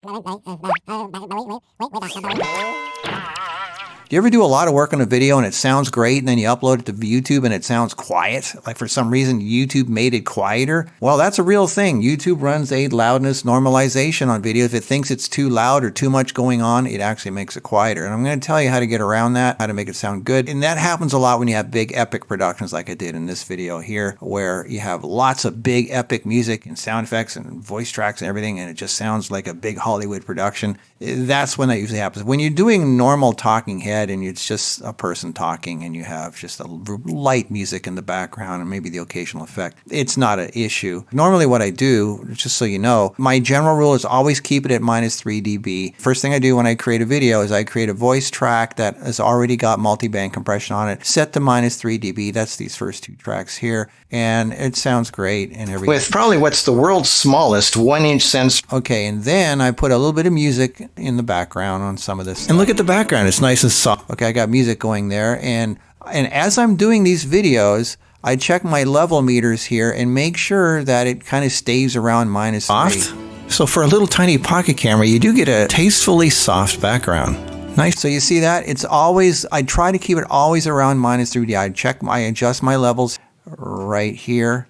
Do you ever do a lot of work on a video and it sounds great and then you upload it to YouTube and it sounds quiet? Like for some reason YouTube made it quieter? Well, that's a real thing. YouTube runs a loudness normalization on video. If it thinks it's too loud or too much going on, it actually makes it quieter. And I'm going to tell you how to get around that, how to make it sound good. And that happens a lot when you have big epic productions like I did in this video here, where you have lots of big epic music and sound effects and voice tracks and everything, and it just sounds like a big Hollywood production. That's when that usually happens. When you're doing normal talking head and it's just a person talking and you have just a light music in the background and maybe the occasional effect, it's not an issue. Normally what I do, just so you know, my general rule is always keep it at -3 dB. First thing I do when I create a video is I create a voice track that has already got multi-band compression on it, set to -3 dB. That's these first two tracks here, and it sounds great and everything. With probably what's the world's smallest 1-inch sensor. Okay, and then I put a little bit of music in the background on some of this. And look at the background, it's nice and soft. Okay, I got music going there, and as I'm doing these videos, I check my level meters here and make sure that it kind of stays around -3. So for a little tiny pocket camera, you do get a tastefully soft background. Nice. So you see that? It's always, I try to keep it always around -3 dB. I adjust my levels right here.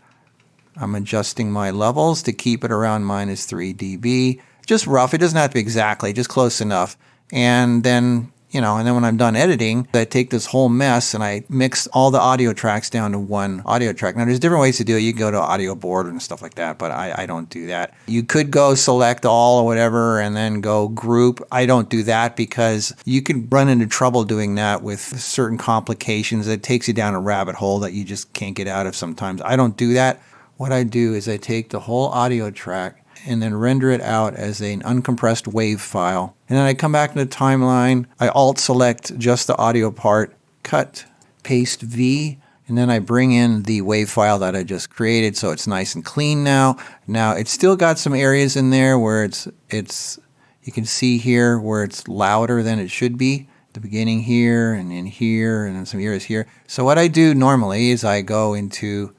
I'm adjusting my levels to keep it around -3 dB. Just rough. It doesn't have to be exactly, just close enough. And then, and then when I'm done editing, I take this whole mess and I mix all the audio tracks down to one audio track. Now, there's different ways to do it. You can go to audio board and stuff like that, but I don't do that. You could go select all or whatever and then go group. I don't do that because you can run into trouble doing that with certain complications. It takes you down a rabbit hole that you just can't get out of sometimes. I don't do that. What I do is I take the whole audio track and then render it out as an uncompressed WAV file. And then I come back to the timeline, I alt-select just the audio part, cut, paste V, and then I bring in the WAV file that I just created so it's nice and clean now. Now it's still got some areas in there where it's you can see here where it's louder than it should be. The beginning here and in here and then some areas here. So what I do normally is I go into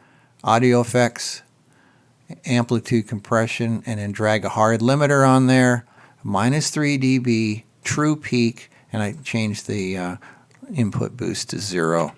audio effects, amplitude compression, and then drag a hard limiter on there, -3 dB, true peak, and I change the input boost to 0.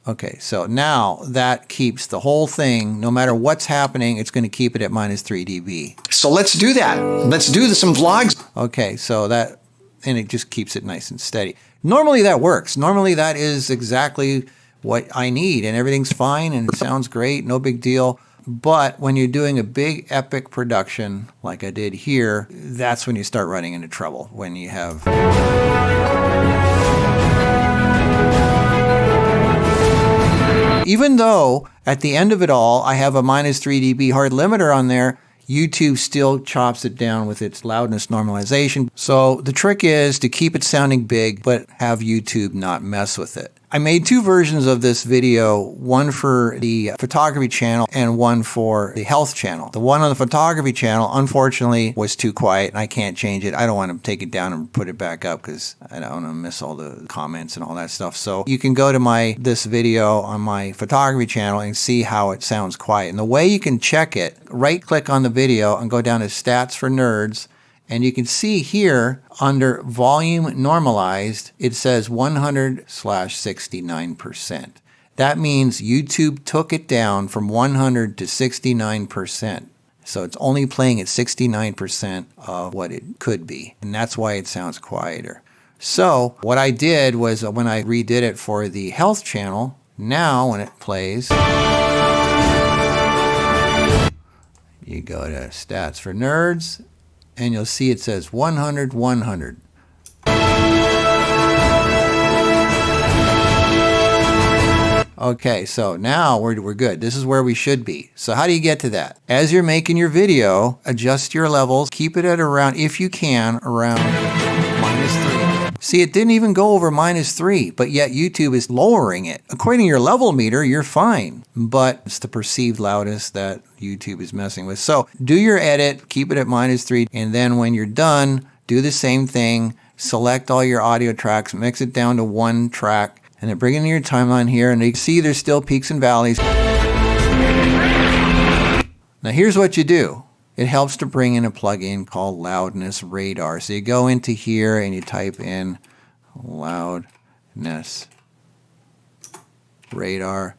Okay, so now that keeps the whole thing, no matter what's happening, it's going to keep it at -3 dB. So let's do that. Let's do some vlogs. Okay, so that, and it just keeps it nice and steady. Normally that works. Normally that is exactly what I need, and everything's fine, and it sounds great, no big deal. But when you're doing a big epic production like I did here, that's when you start running into trouble. When you have... Even though at the end of it all, I have a -3 dB hard limiter on there, YouTube still chops it down with its loudness normalization. So the trick is to keep it sounding big, but have YouTube not mess with it. I made two versions of this video, one for the photography channel and one for the health channel. The one on the photography channel, unfortunately, was too quiet and I can't change it. I don't want to take it down and put it back up because I don't want to miss all the comments and all that stuff. So you can go to this video on my photography channel and see how it sounds quiet. And the way you can check it, right-click on the video and go down to Stats for Nerds. And you can see here under volume normalized, it says 100/69%. That means YouTube took it down from 100 to 69%. So it's only playing at 69% of what it could be. And that's why it sounds quieter. So what I did was when I redid it for the health channel, now when it plays, you go to Stats for Nerds, and you'll see it says 100, 100. Okay, so now we're good. This is where we should be. So how do you get to that? As you're making your video, adjust your levels. Keep it at around, if you can, around -3. See, it didn't even go over -3, but yet YouTube is lowering it. According to your level meter, you're fine. But it's the perceived loudness that YouTube is messing with. So do your edit, keep it at -3, and then when you're done, do the same thing. Select all your audio tracks, mix it down to one track, and then bring it into your timeline here, and you can see there's still peaks and valleys. Now here's what you do. it helps to bring in a plugin called Loudness Radar. So you go into here and you type in Loudness Radar.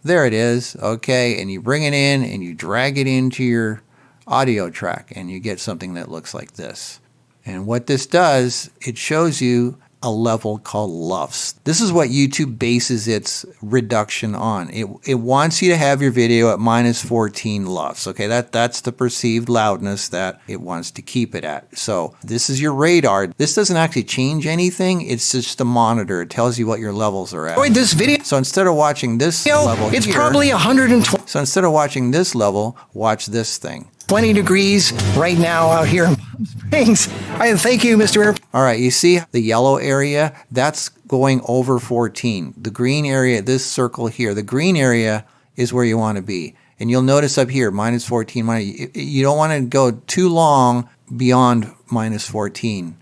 There it is, okay, and you bring it in and you drag it into your audio track and you get something that looks like this. And what this does, it shows you a level called LUFs. This is what YouTube bases its reduction on. It wants you to have your video at minus 14 LUFs. Okay, that's the perceived loudness that it wants to keep it at. So this is your radar. This doesn't actually change anything. It's just a monitor. It tells you what your levels are at. Enjoyed this video? So instead of watching this level It's here, probably 120 so instead of watching this level, watch this thing. degrees right now out here in Palm Springs. Thank you, Mr. Air. All right, you see the yellow area? That's going over 14. The green area, this circle here, the green area is where you want to be. And you'll notice up here, minus 14, you don't want to go too long beyond minus 14.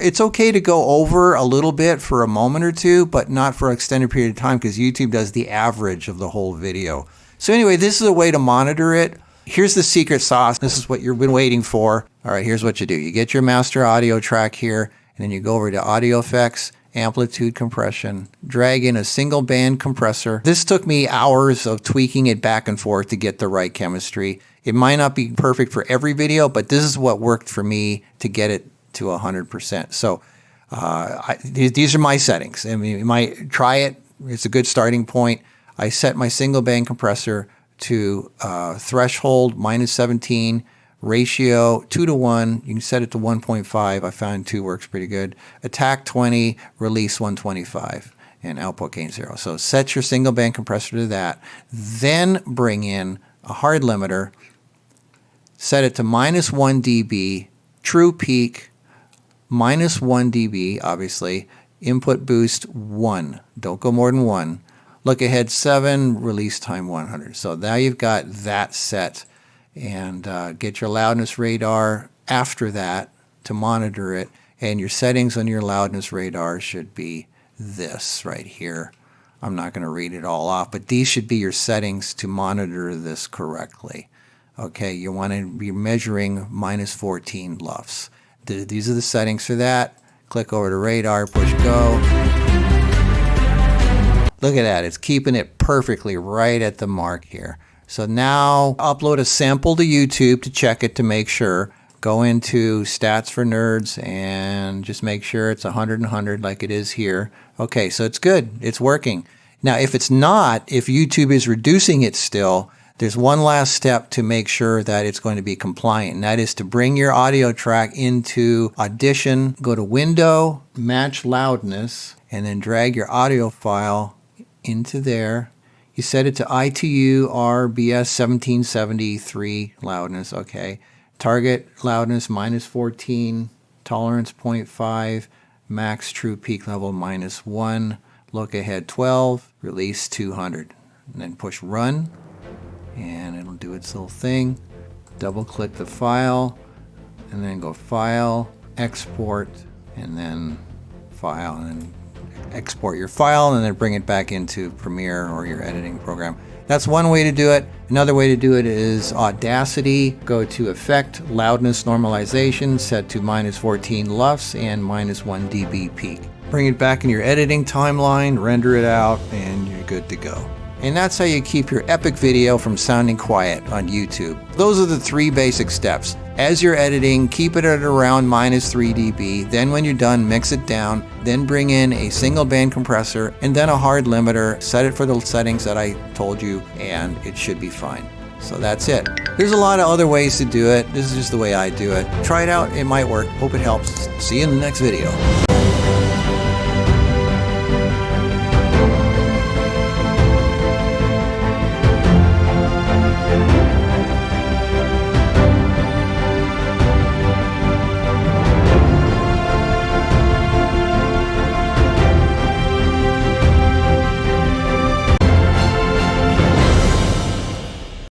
It's okay to go over a little bit for a moment or two, but not for an extended period of time because YouTube does the average of the whole video. So anyway, this is a way to monitor it. Here's the secret sauce. This is what you've been waiting for. All right, here's what you do. You get your master audio track here, and then you go over to Audio Effects, Amplitude Compression, drag in a single band compressor. This took me hours of tweaking it back and forth to get the right chemistry. It might not be perfect for every video, but this is what worked for me to get it to 100%. So these are my settings. I mean, you might try it. It's a good starting point. I set my single band compressor to threshold minus 17, ratio 2:1. You can set it to 1.5. I found 2 works pretty good. Attack 20, release 125, and output gain 0. So set your single band compressor to that. Then bring in a hard limiter. Set it to minus 1 dB, true peak, minus 1 dB, obviously, input boost 1. Don't go more than 1. Look ahead 7, release time 100. So now you've got that set, and get your loudness radar after that to monitor it. And your settings on your loudness radar should be this right here. I'm not going to read it all off, but these should be your settings to monitor this correctly. Okay, you want to be measuring minus 14 LUFs. These are the settings for that. Click over to radar, push go. Look at that, it's keeping it perfectly right at the mark here. So now upload a sample to YouTube to check it to make sure. Go into stats for nerds and just make sure it's 100 and 100 like it is here. Okay, so it's good, it's working. Now if it's not, if YouTube is reducing it still, there's one last step to make sure that it's going to be compliant, and that is to bring your audio track into Audition, go to Window, Match Loudness, and then drag your audio file into there. You set it to ITU RBS 1773 loudness, okay. Target loudness minus 14, tolerance 0.5, max true peak level minus 1, look ahead 12, release 200, and then push run. And it'll do its little thing. Double click the file and then go File, Export, and then File, and then export your file and then bring it back into Premiere or your editing program. That's one way to do it. Another way to do it is Audacity. Go to Effect, Loudness Normalization, set to minus 14 LUFs and minus 1 dB peak. Bring it back in your editing timeline, render it out, and you're good to go. And that's how you keep your epic video from sounding quiet on YouTube. Those are the 3 basic steps. As you're editing, keep it at around minus 3 dB. Then when you're done, mix it down. Then bring in a single band compressor and then a hard limiter. Set it for the settings that I told you, and it should be fine. So that's it. There's a lot of other ways to do it. This is just the way I do it. Try it out, it might work. Hope it helps. See you in the next video.